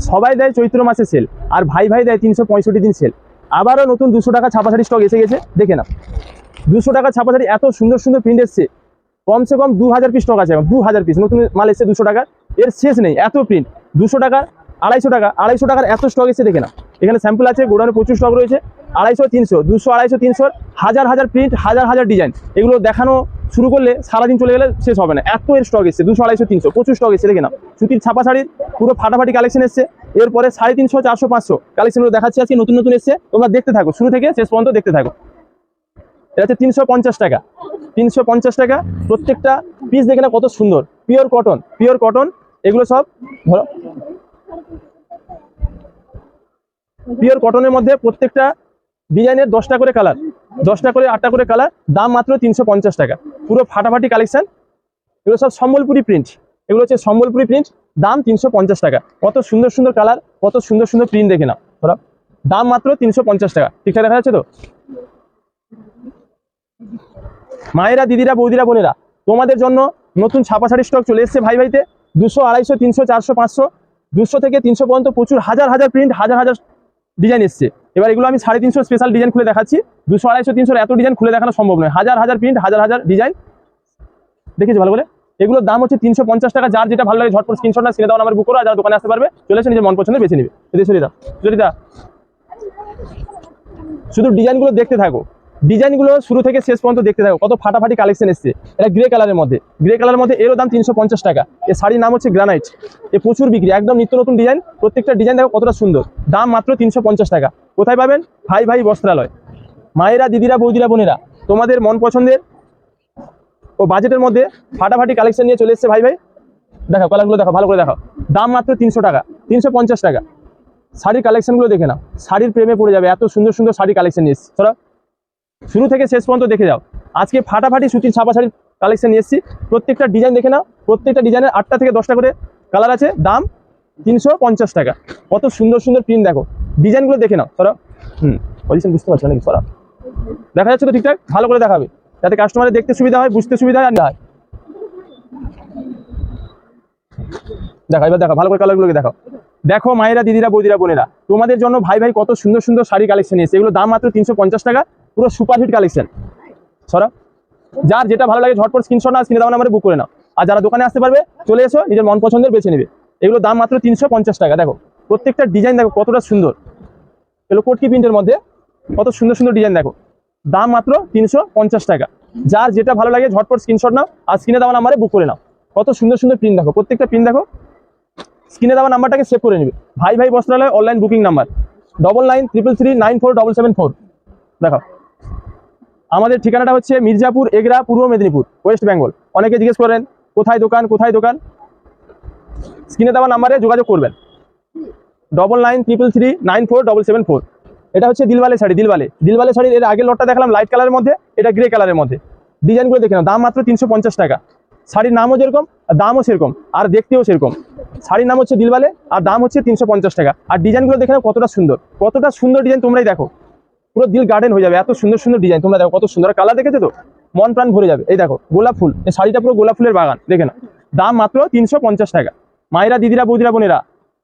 সবাই দেয় চৈত্র মাসে সেল, আর ভাই ভাই দেয় 365 দিন সেল। আবারও নতুন 200 টাকা ছাপা শাড়ি স্টক এসে গেছে, দেখে না। 200 টাকা ছাপা শাড়ি, এত সুন্দর সুন্দর প্রিন্ট এসছে। কমসে কম 2000 পিস স্টক আছে, 2000 পিস নতুন মাল এসছে 200 টাকার। এর শেষ নেই, এত প্রিন্ট। 200 টাকা, 250 টাকার এত স্টক এসছে, দেখে না। এখানে স্যাম্পল আছে, গোডাউনে প্রচুর স্টক রয়েছে। 250, 300, 200, 250, 300, হাজার হাজার প্রিন্ট, হাজার হাজার ডিজাইন। এগুলো দেখানো শুরু করলে সারাদিন চলে গেলে শেষ হবে না, এত এর স্টক এসছে। 200, 250, 300 প্রচুর স্টক এসছে, দেখে না। সুতির ছাপা শাড়ির পুরো ফাটাফাটি কালেকশন এসছে। এরপরে 350, 400, 500 কালেকশনগুলো দেখাচ্ছি আজকে, নতুন নতুন এসছে। তোমরা দেখতে থাকো, শুরু থেকে শেষ পর্যন্ত দেখতে থাকো। এটা হচ্ছে 350 টাকা, 350 টাকা। প্রত্যেকটা পিস দেখে না কত সুন্দর, পিওর কটন, পিওর কটন। এগুলো সব ধরো পিওর কটনের মধ্যে প্রত্যেকটা ডিজাইনের 10টা করে কালার, 10টা করে 8টা করে কালার। দাম মাত্র 350 টাকা, পুরো ফাটাফাটি কালেকশন। এগুলো সব সম্বলপুরি প্রিন্ট, এগুলো হচ্ছে সম্বলপুরি প্রিন্ট। দাম 350 টাকা। কত সুন্দর সুন্দর কালার, কত সুন্দর সুন্দর প্রিন্ট, দেখে না ধরো। দাম মাত্র 350 টাকা। ঠিকঠাক দেখা যাচ্ছে তো? মায়েরা, দিদিরা, বৌদিরা, বোনেরা, তোমাদের জন্য নতুন ছাপা শাড়ি স্টক চলে এসেছে ভাই ভাইতে। 200, 250, 300, 400, 500, 200 থেকে 300 পর্যন্ত প্রচুর হাজার হাজার প্রিন্ট, হাজার হাজার ডিজাইন এসছে। এবার এগুলো আমি 350 স্পেশাল ডিজাইন খুলে দেখাচ্ছি। 200, 250, 300 এত ডিজাইন খুলে দেখানো সম্ভব নয়। হাজার হাজার প্রিন্ট, হাজার হাজার ডিজাইন, দেখেছি ভালো করে। এগুলোর দাম হচ্ছে 350 টাকা। যার যেটা ভালো লাগে ঝটপট স্ক্রিনশট না, স্ক্রিনে দাও নাম্বার বুক করো। আর যারা দোকানে আসতে পারবে চলে এসে নিজের মন পছন্দের বেছে নিবে। সুরিদা, শুধু ডিজাইনগুলো দেখতে থাকো, ডিজাইনগুলো শুরু থেকে শেষ পর্যন্ত দেখতে থাকো। কত ফাটাফাটি কালেকশন এসছে। এটা গ্রে কালারের মধ্যে, গ্রে কালারের মধ্যে এরও দাম 350 টাকা। এই শাড়ির নাম হচ্ছে গ্রানাইট। এ প্রচুর বিক্রি, একদম নিত্য নতুন ডিজাইন। প্রত্যেকটা ডিজাইন দেখো কতটা সুন্দর। দাম মাত্র 350 টাকা। কোথায় পাবেন? ভাই ভাই বস্ত্রালয়। মায়েরা, দিদিরা, বৌদিরা, বোনেরা, তোমাদের মন পছন্দের ও বাজেটের মধ্যে ফাটাফাটি কালেকশন নিয়ে চলে এসছে ভাই ভাই। দেখো কালারগুলো, দেখো ভালো করে দেখো। দাম মাত্র 300 টাকা, 350 টাকা। শাড়ির কালেকশনগুলো দেখে নাও, শাড়ির প্রেমে পড়ে যাবে। এত সুন্দর সুন্দর শাড়ি কালেকশন নিয়ে এসছি। তোরা শুরু থেকে শেষ পর্যন্ত দেখে যাও। আজকে ফাটাফাটি সুতির ছাপা শাড়ির কালেকশন নিয়ে এসছি। প্রত্যেকটা ডিজাইন দেখে নাও। প্রত্যেকটা ডিজাইনের 8টা থেকে 10টা করে কালার আছে। দাম 350 টাকা। কত সুন্দর সুন্দর প্রিন্ট দেখো, ডিজাইনগুলো দেখে নাও। তোরা পজিশন বুঝতে পারছো নাকি? তোরা দেখা যাচ্ছে তো ঠিকঠাক? ভালো করে দেখাবে যাতে কাস্টমারের দেখতে সুবিধা হয়, বুঝতে সুবিধা হয়। আর দেখো, এবার দেখো ভালো করে কালারগুলোকে দেখো। দেখো মায়েরা, দিদিরা, বৌদিরা, বোনেরা, তোমাদের জন্য ভাই ভাই কত সুন্দর সুন্দর শাড়ি কালেকশন এসেছে। এগুলো দাম মাত্র 350 টাকা, পুরো সুপারহিট কালেকশন। সরা যার যেটা ভালো লাগে ঝটপট স্ক্রিনশট না, স্ক্রিনে দাও নাম্বারে বুক করে নাও। আর যারা দোকানে আসতে পারবে চলে এসো, নিজের মন পছন্দের বেছে নেবে। এগুলো দাম মাত্র 350 টাকা। দেখো প্রত্যেকটা ডিজাইন দেখো কতটা সুন্দর। এগুলো কোটকি প্রিন্টের মধ্যে কত সুন্দর সুন্দর ডিজাইন দেখো। দাম মাত্র 350 টাকা। যার যেটা ভালো লাগে ঝটপট স্ক্রিনশট নাও, আর স্ক্রিনে দেওয়া নাম্বারে বুক করে নাও। কত সুন্দর সুন্দর প্রিন্ট দেখো, প্রত্যেকটা প্রিন্ট দেখো। স্ক্রিনে দেওয়া নাম্বারটাকে সেভ করে নেবে। ভাই ভাই বস্ত্রালয় অনলাইন বুকিং নাম্বার 9933394774। দেখো আমাদের ঠিকানাটা হচ্ছে মির্জাপুর, এগরা, পূর্ব মেদিনীপুর, ওয়েস্ট বেঙ্গল। অনেকে জিজ্ঞেস করেন কোথায় দোকান, কোথায় দোকান। স্ক্রিনে দেওয়া নাম্বারে যোগাযোগ করবেন। 9933394774। এটা হচ্ছে দিলওয়ালে শাড়ি, দিলওয়ালে শাড়ির এর আগের লটটা দেখালাম লাইট কালারের মধ্যে, এটা গ্রে কালারের মধ্যে। ডিজাইনগুলো দেখে নাও। দাম মাত্র 350 টাকা। শাড়ির নামও যেরকম, দামও সেরকম, আর দেখতেও সেরকম। শাড়ির নাম হচ্ছে দিলওয়ালে, আর দাম হচ্ছে 350 টাকা। আর ডিজাইনগুলো দেখে নাও কতটা সুন্দর, কতটা সুন্দর ডিজাইন। তোমরাই দেখো, পুরো দিল গার্ডেন হয়ে যাবে। এত সুন্দর সুন্দর ডিজাইন তোমরা দেখো, কত সুন্দর কালার দেখেছো তো, মন প্রাণ ভরে যাবে। এই দেখো গোলাপ ফুল, এই শাড়িটা পুরো গোলাপ ফুলের বাগান, দেখে নাও। দাম মাত্র 350 টাকা। মায়েরা, দিদিরা, বৌদিরা, বোনেরা,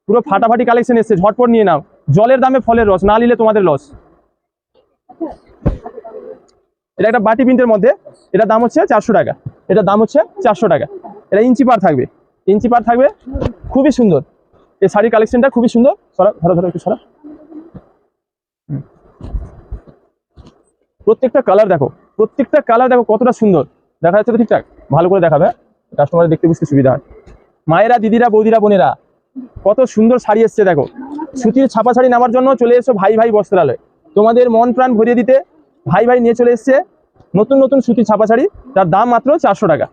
পুরো ফাটাফাটি কালেকশন এসছে, ঝটপট নিয়ে নাও। জলের দামে ফলের রস, না নিলে তোমাদের লস। এটা একটা বাটি প্রিন্টের মধ্যে, এটা দাম হচ্ছে 400 টাকা। এটা দাম হচ্ছে 400 টাকা। এটা ইঞ্চি পার থাকবে, ইঞ্চি পার থাকবে, খুবই সুন্দর। এই শাড়ির কালেকশনটা খুবই সুন্দর। সরা ধরো ধরো একটু সরা। প্রত্যেকটা কালার দেখো, প্রত্যেকটা কালার দেখো কতটা সুন্দর। দেখা যাচ্ছে তো ঠিকঠাক? ভালো করে দেখাবে, কাস্টমার দেখতে বুঝতে সুবিধা হয়। মায়েরা, দিদিরা, বৌদিরা, বোনেরা, কত সুন্দর শাড়ি এসছে দেখো। সুতির ছাপা শাড়ি নেওয়ার জন্য চলে এসো ভাই ভাই বস্ত্রালয়। তোমাদের মন প্রাণ ভরিয়ে দিতে ভাই ভাই নিয়ে চলে এসছে নতুন নতুন সুতির ছাপা শাড়ি, যার দাম মাত্র 400 টাকা।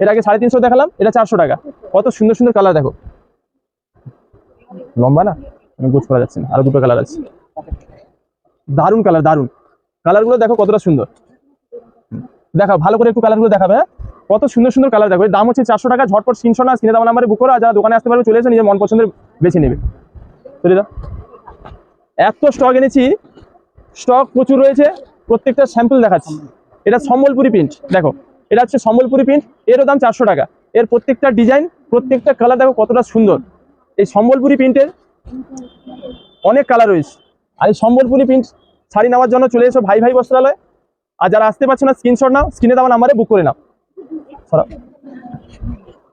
এর আগে 350 দেখালাম, এটা 400 টাকা। কত সুন্দর সুন্দর কালার দেখো। লম্বা না, আমি বুঝ করা যাচ্ছে না, আরো দুটো কালার আছে। দারুণ কালার, দারুণ কালারগুলো দেখো কতটা সুন্দর। দেখো ভালো করে একটু কালারগুলো দেখাবে। কত সুন্দর সুন্দর কালার দেখো। এর দাম হচ্ছে 400 টাকা। ঝটপট স্ক্রিনশট না, স্ক্রিনে দেওয়া নাম্বারে বুক করো। আর যারা দোকানে আসতে পারবে চলে এসে নিজের মন পছন্দের বেছে নেবে। চলে দাও। এত স্টক এনেছি, স্টক প্রচুর রয়েছে। প্রত্যেকটা স্যাম্পল দেখাচ্ছি। এটা সম্বলপুরি প্রিন্ট দেখো, এটা হচ্ছে সম্বলপুরি প্রিন্ট। এরও দাম 400 টাকা। এর প্রত্যেকটা ডিজাইন, প্রত্যেকটা কালার দেখো কতটা সুন্দর। এই সম্বলপুরি প্রিন্টের অনেক কালার রয়েছে। আর এই সম্বলপুরি প্রিন্ট শাড়ি নেওয়ার জন্য চলে এসো ভাই ভাই বস্ত্রালয়। আর যারা আসতে পারছো না স্ক্রিনশট নাও, স্ক্রিনে দেওয়া নাম্বারে বুক করে নাও।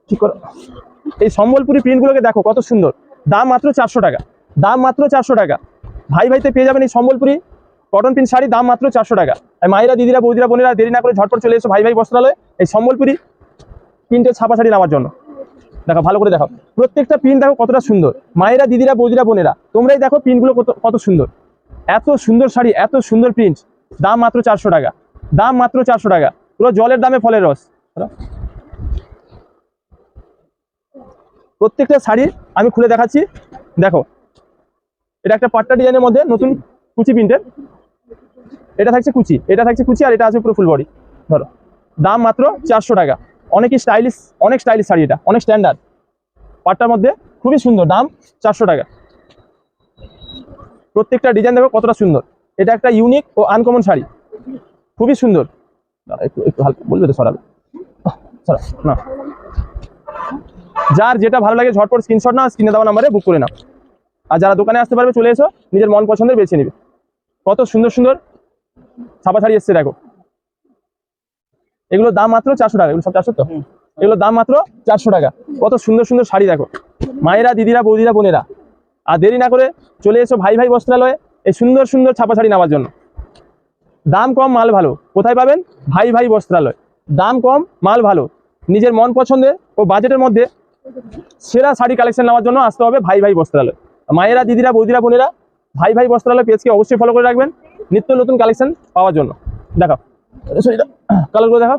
ঠিক করো। এই সম্বলপুরি প্রিন্টগুলোকে দেখো কত সুন্দর, দাম মাত্র 400 টাকা, দাম মাত্র 400 টাকা। ভাই ভাইতে পেয়ে যাবেন এই সম্বলপুরি কটন প্রিন্ট শাড়ি, দাম মাত্র 400 টাকা। মায়েরা দিদিরা বৌদিরা বোনেরা দেরি না করে ঝটপট চলে এসো ভাই ভাই বস্ত্রালয় এই সম্বলপুরি প্রিন্টের ছাপা শাড়ি নেওয়ার জন্য। দেখো ভালো করে দেখো, প্রত্যেকটা প্রিন্ট দেখো কতটা সুন্দর। মায়েরা দিদিরা বৌদিরা বোনেরা তোমরাই দেখো প্রিন্টগুলো কত সুন্দর, এত সুন্দর শাড়ি, এত সুন্দর প্রিন্ট, দাম মাত্র 400 টাকা, দাম মাত্র 400 টাকা। পুরো জলের দামে ফলের রস। প্রত্যেকটা শাড়ি আমি খুলে দেখাচ্ছি। দেখো এটা একটা পাট্টা ডিজাইনের মধ্যে নতুন কুচি প্রিন্টের, এটা থাকছে কুচি, এটা থাকছে কুচি, আর এটা আছে পুরো ফুল বডি। ধরো দাম মাত্র 400 টাকা। অনেকই স্টাইলিশ, অনেক স্টাইলিশ শাড়ি, এটা অনেক স্ট্যান্ডার্ড পাট্টার মধ্যে, খুবই সুন্দর, দাম 400 টাকা। প্রত্যেকটা ডিজাইন দেখো কতটা সুন্দর। এটা একটা ইউনিক ও আনকমন শাড়ি, খুবই সুন্দর। একটু একটু হালকা বলবে তো, সরাবে না। যার যেটা ভালো লাগে ঝটপট স্ক্রিনশট নাও, স্ক্রিনে দেওয়া নাম্বারে বুক করে নাও। আর যারা দোকানে আসতে পারবে চলে এসো, নিজের মন পছন্দের বেছে নিবে। কত সুন্দর সুন্দর ছাপা শাড়ি এসছে দেখো, এগুলোর দাম মাত্র 400 টাকা। এগুলো সব 400 তো, এগুলোর দাম মাত্র 400 টাকা। কত সুন্দর সুন্দর শাড়ি দেখো, মায়েরা দিদিরা বৌদিরা বোনেরা। আর দেরি না করে চলে এসো ভাই ভাই বস্ত্রালয়ে এই সুন্দর সুন্দর ছাপা শাড়ি নেওয়ার জন্য। দাম কম মাল ভালো, কোথায় পাবেন? ভাই ভাই বস্ত্রালয়। দাম কম মাল ভালো, নিজের মন পছন্দের ও বাজেটের মধ্যে সেরা শাড়ি কালেকশন নেওয়ার জন্য আসতে হবে ভাই ভাই বস্ত্রালয়। মায়েরা দিদিরা বৌদিরা বোনেরা ভাই ভাই বস্ত্রালয় পেজকে অবশ্যই ফলো করে রাখবেন নিত্য নতুন কালেকশন পাওয়ার জন্য। দেখো কালারগুলো দেখো,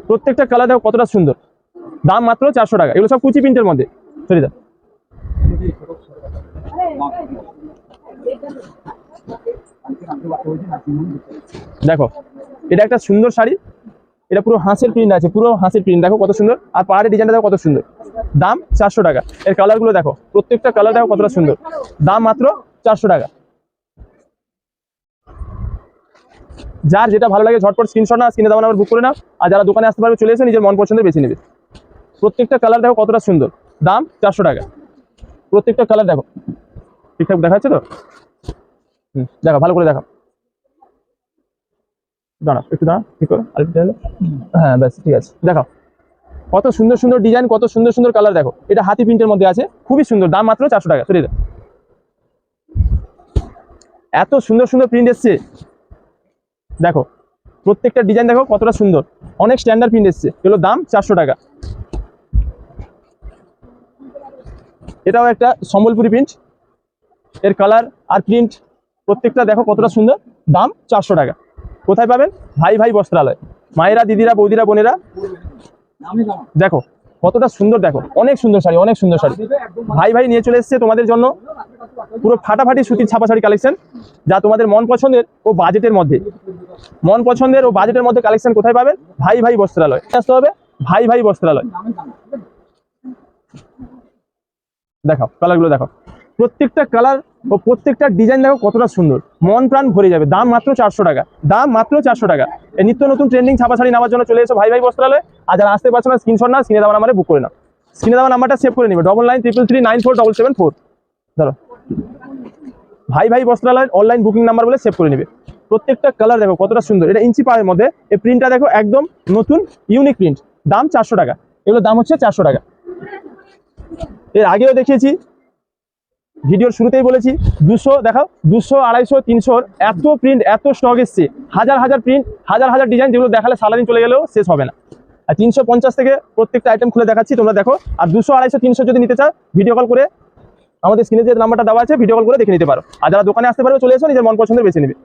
প্রত্যেকটা কালার দেখো কতটা সুন্দর, দাম মাত্র 400 টাকা। এগুলো সব কুচি প্রিন্টের মধ্যে। সরিদা দেখো, এটা একটা সুন্দর শাড়ি, এটা পুরো হাঁসের প্রিন্ট আছে, পুরো হাঁসের প্রিন্ট দেখো কত সুন্দর। আর পাহাড়ের ডিজাইনটা দেখো কত সুন্দর, দাম 400 টাকা। এর কালারগুলো দেখো, প্রত্যেকটা কালার দেখো কতটা সুন্দর, দাম মাত্র 400 টাকা। যার যেটা ভালো লাগে ঝটপট স্ক্রিনশট না, স্ক্রিনে দেওয়া নাম্বার বুক করে নাও। আর যারা দোকানে আসতে পারবে চলে এসে নিজের মন পছন্দের বেছে নেবে। প্রত্যেকটা কালার দেখো কতটা সুন্দর, দাম 400 টাকা। প্রত্যেকটা কালার দেখো ঠিকঠাক দেখা যাচ্ছে তো? দেখো ভালো করে দেখো, দাঁড়া একটু দাঁড়া, ঠিক করো আরেকটু। হ্যাঁ ব্যাস ঠিক আছে। দেখো কত সুন্দর সুন্দর ডিজাইন, কত সুন্দর সুন্দর কালার দেখো। এটা হাতি প্রিন্টের মধ্যে আছে, খুবই সুন্দর, দাম মাত্র 400 টাকা। সরি, এত সুন্দর সুন্দর প্রিন্ট এসছে দেখো, প্রত্যেকটা ডিজাইন দেখো কতটা সুন্দর, অনেক স্ট্যান্ডার্ড প্রিন্ট এসছে। এগুলোর দাম 400 টাকা। এটাও একটা সম্বলপুরি প্রিন্ট, এর কালার আর প্রিন্ট প্রত্যেকটা দেখো কতটা সুন্দর, দাম 400 টাকা। কোথায় পাবেন? ভাই ভাই বস্ত্রালয়। মায়েরা দিদিরা বৌদিরা বোনেরা দেখো কতটা সুন্দর, দেখো অনেক সুন্দর শাড়ি, অনেক সুন্দর শাড়ি। ভাই ভাই নিয়ে চলে এসছে তোমাদের জন্য পুরো ফাটাফাটি সুতির ছাপা শাড়ি কালেকশন, যা তোমাদের মন পছন্দের ও বাজেটের মধ্যে, মন পছন্দের ও বাজেটের মধ্যে কালেকশন কোথায় পাবেন? ভাই ভাই বস্ত্রালয় আসতে হবে, ভাই ভাই বস্ত্রালয়। দেখো কালারগুলো দেখো, প্রত্যেকটা কালার ও প্রত্যেকটা ডিজাইন দেখো কতটা সুন্দর, মন প্রাণ ভরে যাবে। দাম মাত্র 400 টাকা, দাম মাত্র 400 টাকা। এই নিত্য নতুন ট্রেন্ডিং ছাপা শাড়ি নেওয়ার জন্য চলে এসো ভাই ভাই বস্ত্রালয়। আর যারা আসতে পারছো না স্ক্রিনশট না, স্ক্রিনে দেওয়া নাম্বারে বুক করে নাও। স্ক্রিনে দেওয়া নাম্বারটা সেভ করে নিবে 9933394774। ধরো ভাই ভাই বস্ত্রালয় অনলাইন বুকিং নাম্বার বলে সেভ করে নিবে। প্রত্যেকটা কালার দেখো কতটা সুন্দর, এটা ইঞ্চি পাড়ের মধ্যে। এই প্রিন্টটা দেখো একদম নতুন ইউনিক প্রিন্ট, দাম 400 টাকা। এগুলোর দাম হচ্ছে 400 টাকা। এর আগেও দেখিয়েছি, ভিডিওর শুরুতেই বলেছি 200 দেখাও, 200 250 300 এত প্রিন্ট, এত স্টক এসছে, হাজার হাজার প্রিন্ট, হাজার হাজার ডিজাইন, যেগুলো দেখালে সারাদিন চলে গেলেও শেষ হবে না। আর 350 থেকে প্রত্যেকটা আইটেম খুলে দেখাচ্ছি, তোমরা দেখো। আর 200 250 300 যদি নিতে চাও ভিডিও কল করে, আমাদের স্ক্রিনে যে নাম্বারটা দেওয়া আছে ভিডিও কল করে দেখে নিতে পারো। আর যারা দোকানে আসতে পারবে চলে এসো, নিজের মন পছন্দের বেছে নেবে।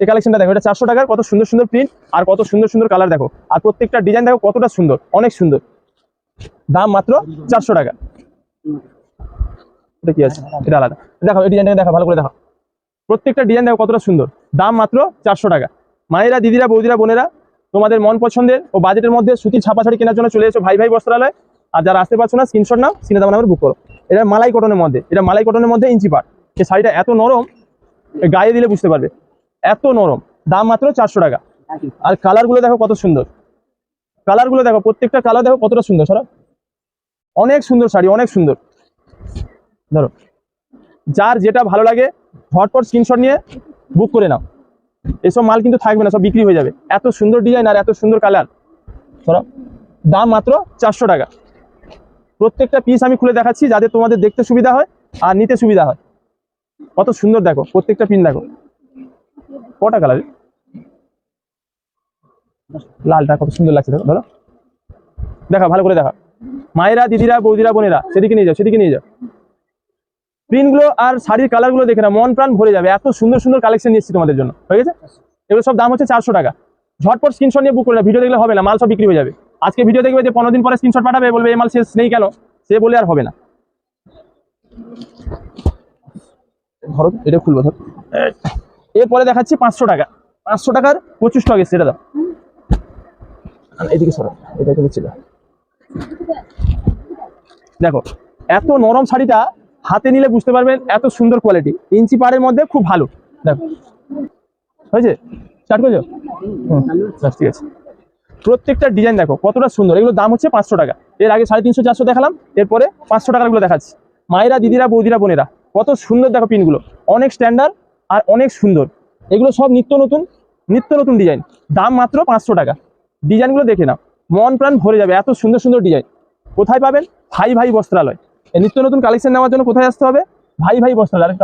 এই কালেকশনটা দেখো, এটা 400 টাকার, কত সুন্দর সুন্দর প্রিন্ট আর কত সুন্দর সুন্দর কালার দেখো। আর প্রত্যেকটা ডিজাইন দেখো কতটা সুন্দর, অনেক সুন্দর, দাম মাত্র 400 টাকা। এটা কি আছে? এটা আলাদা। দেখো এই ডিজাইনটা দেখো ভালো করে দেখো, প্রত্যেকটা ডিজাইন দেখো কতটা সুন্দর, দাম মাত্র 400 টাকা। মায়েরা দিদিরা বৌদিরা বোনেরা তোমাদের মন পছন্দের ও বাজেটের মধ্যে সুতির ছাপা শাড়ি কেনার জন্য চলে এসো ভাই ভাই বস্ত্রালয়। আর যারা আসতে পারছো না স্ক্রিনশট নাও, স্ক্রিনে দেওয়া নাম্বারে বুক করো। এটা মালাই কটনের মধ্যে, এটা মালাই কটনের মধ্যে ইঞ্চি পাট। এই শাড়িটা এত নরম, গায়ে দিলে বুঝতে পারবে, এত নরম, দাম মাত্র 400 টাকা। আর কালারগুলো দেখো কত সুন্দর, কালারগুলো দেখো, প্রত্যেকটা কালার দেখো কতটা সুন্দর, সারা অনেক সুন্দর শাড়ি, অনেক সুন্দর। ধরো যার যেটা ভালো লাগে ঝটপট স্ক্রিনশট নিয়ে বুক করে নাও। এসব মাল কিন্তু থাকবে না, সব বিক্রি হয়ে যাবে। এত সুন্দর ডিজাইন আর এত সুন্দর কালার, দাম মাত্র 400 টাকা। প্রত্যেকটা পিস আমি খুলে দেখাচ্ছি যাতে তোমাদের দেখতে সুবিধা হয় আর নিতে সুবিধা হয়। কত সুন্দর দেখো, প্রত্যেকটা পিন দেখো। কটা কালার, লালটা কত সুন্দর লাগছে দেখো। ধরো দেখা, ভালো করে দেখা। মায়েরা, দিদিরা, বৌদিরা, বোনেরা, সেদিকে নিয়ে যাও, সেদিকে নিয়ে যাও। প্রিন্টগুলো আর শাড়ির কালারগুলো দেখে না, মন প্রাণ ভরে যাবে। এত সুন্দর সুন্দর কালেকশন নিয়ে এসেছি তোমাদের জন্য, হয়ে গেছে। এগুলো সব দাম হচ্ছে 400 টাকা। ঝটপট স্ক্রিনশট নিয়ে বুক করে না, ভিডিও দেখলে হবে না, মাল সব বিক্রি হয়ে যাবে। আজকে ভিডিও দেখবে, যে 15 দিন পরে স্ক্রিনশট পাঠাবে, বলবে এই মাল শেষ নেই কেন, সে বলে আর হবে না। ধরো এটা খুলবো, ধর। এরপরে দেখাচ্ছি 500 টাকা। 500 টাকার প্রচুর স্টক এসছে, এটা দাও। এদিকে সরো, এটা নিচ্ছিল। দেখো এত নরম শাড়িটা, হাতে নিলে বুঝতে পারবেন এত সুন্দর কোয়ালিটি। ইঞ্চি পাড়ের মধ্যে খুব ভালো। দেখো হয়েছে, স্টার্ট করছো? ঠিক আছে। প্রত্যেকটা ডিজাইন দেখো কতটা সুন্দর। এগুলো দাম হচ্ছে 500 টাকা। এর আগে 350, 400 দেখালাম, এরপরে 500 টাকার গুলো দেখাচ্ছি। মায়েরা, দিদিরা, বৌদিরা, বোনেরা, কত সুন্দর দেখো পিনগুলো, অনেক স্ট্যান্ডার্ড আর অনেক সুন্দর। এগুলো সব নিত্য নতুন ডিজাইন, দাম মাত্র 500 টাকা। ডিজাইনগুলো দেখে নাও, মন প্রাণ ভরে যাবে। এত সুন্দর সুন্দর ডিজাইন কোথায় পাবেন? ভাই ভাই বস্ত্রালয়। এই নিত্য নতুন কালেকশন নেওয়ার জন্য কোথায় আসতে হবে? ভাই ভাই বস্ত্রালয়।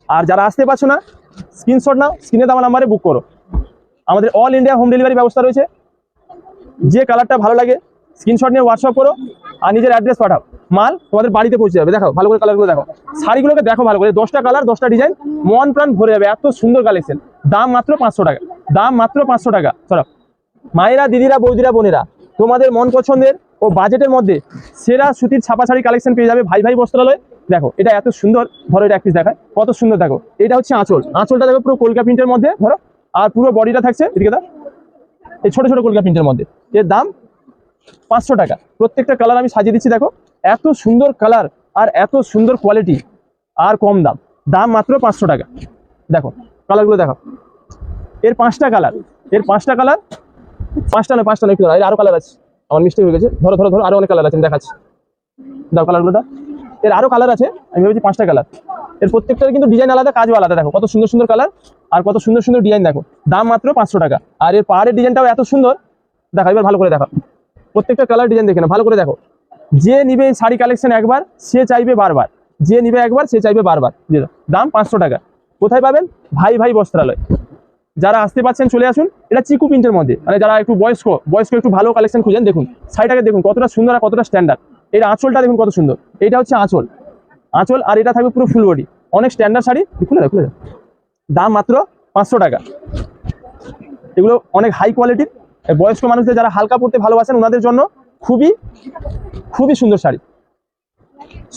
আর যারা আসতে পারছো না, স্ক্রিনশট নাও, স্ক্রিনে দেওয়া নাম্বারে বুক করো। আমাদের অল ইন্ডিয়া হোম ডেলিভারি ব্যবস্থা রয়েছে। যে কালারটা ভালো লাগে স্ক্রিনশট নিয়ে হোয়াটসঅ্যাপ করো আর নিজের অ্যাড্রেস পাঠাও, মাল তোমাদের বাড়িতে পৌঁছে যাবে। দেখো ভালো করে কালারগুলো দেখো, শাড়িগুলোকে দেখো ভালো করে। 10টা কালার, 10টা ডিজাইন, মন প্রাণ ভরে যাবে। এত সুন্দর কালেকশন, দাম মাত্র 500 টাকা। দাম মাত্র 500 টাকা। চলো মায়েরা, দিদিরা, বৌদিরা, বোনেরা, তোমাদের মন পছন্দের ও বাজেটের মধ্যে সেরা সুতির ছাপা শাড়ি কালেকশন পেয়ে যাবে ভাই ভাই বস্ত্রালয়। দেখো এটা এত সুন্দর, ধরো এটা এক পিস দেখায়, কত সুন্দর দেখো। এটা হচ্ছে আঁচল, আঁচলটা দেখো পুরো কলকা প্রিন্টের মধ্যে, ধরো। আর পুরো বডিটা থাকছে এদিকে দাও, এই ছোট ছোট কলকা প্রিন্টের মধ্যে। এর দাম 500 টাকা। প্রত্যেকটা কালার আমি সাজিয়ে দিচ্ছি, দেখো এত সুন্দর কালার আর এত সুন্দর কোয়ালিটি আর কম দাম। দাম মাত্র 500 টাকা। দেখো কালারগুলো দেখো, এর 5টা কালার, এর 5টা কালার, 5টা নয় একটু দাঁড়াও, এর আরো কালার আছে, আমার মিস্টেক হয়ে গেছে। ধরো ধরো ধরো, আরো অনেক কালার আছে, আমি দেখাচ্ছি। দাও কালারগুলো দাও। এর আরো কালার আছে, আমি ভেবেছি 5টা কালার। এর প্রত্যেকটার কিন্তু ডিজাইন আলাদা, কাজও আলাদা। দেখো কত সুন্দর সুন্দর কালার আর কত সুন্দর সুন্দর ডিজাইন। দেখো দাম মাত্র 500 টাকা। আর এর পাহাড়ের ডিজাইনটাও এত সুন্দর, দেখো এবার ভালো করে দেখো। প্রত্যেকটা কালার ডিজাইন দেখে না, ভালো করে দেখো। যে নিবে এই শাড়ি কালেকশন একবার, সে চাইবে বারবার। যে নিবে একবার, সে চাইবে বারবার। দাম 500 টাকা। কোথায় পাবেন? ভাই ভাই বস্ত্রালয়। যারা আসতে পারছেন চলে আসুন। এটা চিকু প্রিন্টের মধ্যে, মানে যারা একটু বয়স্ক একটু ভালো কালেকশন খুঁজেন, দেখুন শাড়িটাকে দেখুন কতটা সুন্দর আর কতটা স্ট্যান্ডার্ড। এর আঁচলটা দেখুন কত সুন্দর। এটা হচ্ছে আঁচল, আর এটা থাকবে পুরো ফুল বডি, অনেক স্ট্যান্ডার্ড শাড়ি। খুলে দাও, খুলে দাও। দাম মাত্র 500 টাকা। এগুলো অনেক হাই কোয়ালিটির। বয়স্ক মানুষদের যারা হালকা পড়তে ভালোবাসেন, ওনাদের জন্য খুবই খুবই সুন্দর শাড়ি।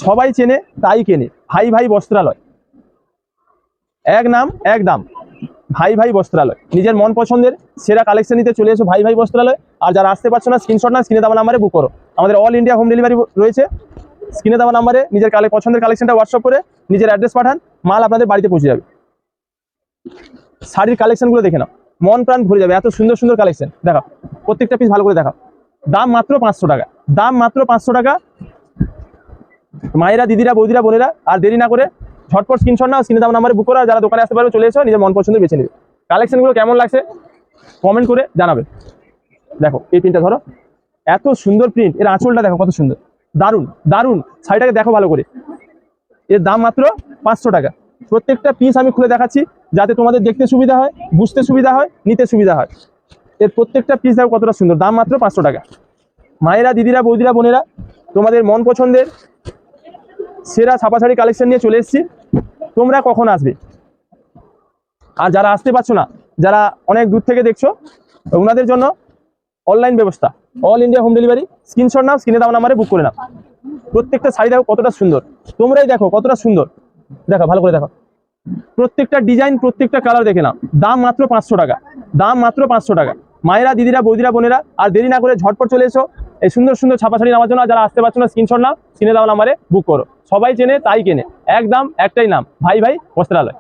সবাই চেনে তাই কেনে, ভাই ভাই বস্ত্রালয়। এক নাম এক দাম, ভাই ভাই বস্ত্রালয়। নিজের মন পছন্দের সেরা কালেকশন নিতে চলে এসো ভাই ভাই বস্ত্রালয়। আর যারা আসতে পারছো না, স্ক্রিনশট না, স্ক্রিনে দেওয়া নাম্বারে বুক করো। আমাদের অল ইন্ডিয়া হোম ডেলিভারি রয়েছে। স্ক্রিনে দেওয়া নাম্বারে নিজের পছন্দের কালেকশনটা হোয়াটসঅ্যাপ করে নিজের অ্যাড্রেস পাঠান, মাল আপনাদের বাড়িতে পৌঁছে যাবে। শাড়ির কালেকশনগুলো দেখে নাও, মন প্রাণ ভরে যাবে। এত সুন্দর সুন্দর কালেকশন দেখা, প্রত্যেকটা পিস ভালো করে দেখা। দাম মাত্র 500 টাকা। দাম মাত্র 500 টাকা। মায়েরা, দিদিরা, বৌদিরা, বোনেরা, আর দেরি না করে ঝটপট স্ক্রিনশট নাও, স্ক্রিনে দেওয়া নাম্বারে বুক করো। আর যারা দোকানে আসতে পারবে চলে এসো, নিজের মন পছন্দের বেছে নেবে। কালেকশনগুলো কেমন লাগছে কমেন্ট করে জানাবে। দেখো এই প্রিন্টটা ধরো, এত সুন্দর প্রিন্ট। এর আঁচলটা দেখো কত সুন্দর, দারুণ দারুণ। শাড়িটাকে দেখো ভালো করে। এর দাম মাত্র 500 টাকা। প্রত্যেকটা পিস আমি খুলে দেখাচ্ছি যাতে তোমাদের দেখতে সুবিধা হয়, বুঝতে সুবিধা হয়, নিতে সুবিধা হয়। এর প্রত্যেকটা পিস দেখো কতটা সুন্দর। দাম মাত্র 500 টাকা। মায়েরা, দিদিরা, বৌদিরা, বোনেরা, তোমাদের মন পছন্দের সেরা ছাপা শাড়ি কালেকশন নিয়ে চলে এসেছি। তোমরা কখন আসবে? আর যারা আসতে পারছো না, যারা অনেক দূর থেকে দেখছো, ওনাদের জন্য অনলাইন ব্যবস্থা, all India home delivery. Screenshot নাও, স্ক্রিনে দেওয়া নাম্বারে বুক করে নাও। প্রত্যেকটা শাড়ি দেখো কতটা সুন্দর, তোমরাই দেখো কতটা সুন্দর। দেখো ভালো করে দেখো, প্রত্যেকটা ডিজাইন, প্রত্যেকটা কালার দেখে নাও। দাম মাত্র 500 টাকা। দাম মাত্র 500 টাকা। মায়েরা, দিদিরা, বৌদিরা, বোনেরা, আর দেরি না করে ঝটপট চলে এসো এই সুন্দর সুন্দর ছাপা শাড়ি নেওয়ার জন্য। যারা আসতে পারছো না, স্ক্রিনশট নাও, স্ক্রিনে দেওয়া নাম্বারে বুক করো। সবাই চেনে তাই কেনে, এক দাম একটাই নাম, ভাই ভাই বস্ত্রালয়।